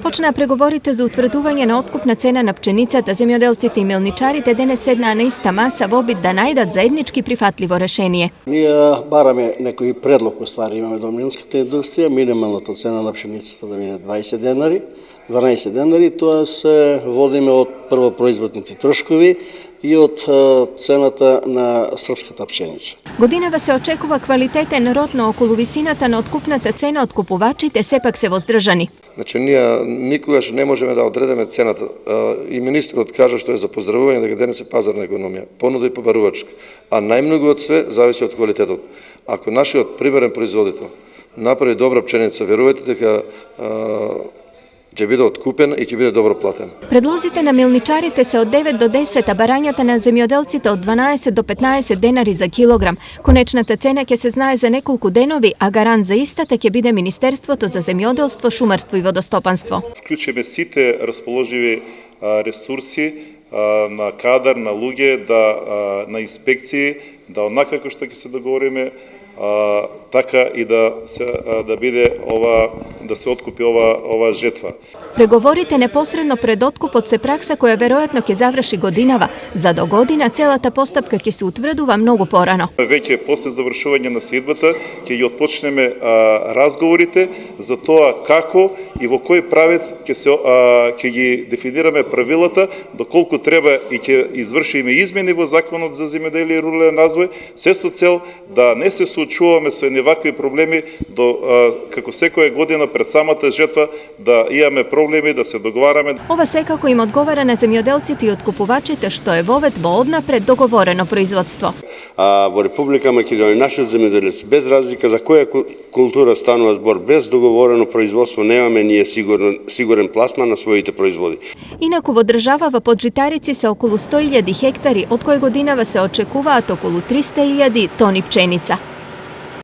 започнаа преговорите за утврдување на откупна цена на пченицата. Земјоделците и мелничарите денес седнаа на иста маса во обид да најдат заеднички прифатливо решение. Ние бараме некој предлог, уствари имаме до млинската индустрија, минималната цена на пшеницата да биде 20 денари, 12 денари, тоа се водиме од првопроизводните трошкови и од цената на српската пшеница. Годинава се очекува квалитетен род, но околу висината на откупната цена од купувачите сепак се воздржани. Значи, ние никогаш не можеме да одредиме цената. И министрот кажа што е за поздравување дека денес е пазарна економија, понуда и побарувачка. А најмногу од све зависи од квалитетот. Ако нашиот примерен производител направи добра пшеница, верувајте дека ќе биде откупен и ќе биде добро платен. Предлозите на милничарите се од 9 до 10, а барањата на земјоделците од 12 до 15 денари за килограм. Конечната цена ќе се знае за неколку денови, а гарант за истата ќе биде Министерството за земјоделство, шумарство и водостопанство. Вклучиме сите расположиви ресурси на кадар, на луѓе, на инспекции, да однака како што ќе се договориме, така и да биде да се откупи ова жетва. Преговорите непосредно пред откупот се пракса која веројатно ќе заврши годинава. За до година целата постапка ќе се утврдува многу порано. Веќе после завршување на сеидбата ќе ги отпочнеме разговорите за тоа како и во кој правец ќе ги дефинираме правилата, доколку треба и ќе извршиме измени во Законот за земјоделие и рурален развој, се со цел да не се соочуваме со едни вакви проблеми како секоја година пред самата жетва да имаме проблеми, да се договараме. Ова секако им одговара на земјоделците и откупувачите што е вовет во однапред договорено производство. Во Република Македонија нашиот земјоделец без разлика за која култура станува збор, без договорено производство немаме ние сигурен пласман на своите производи. Инаку во држава под житарици се околу 100.000 хектари, од кои годинава се очекуваат околу 300.000 тони пченица.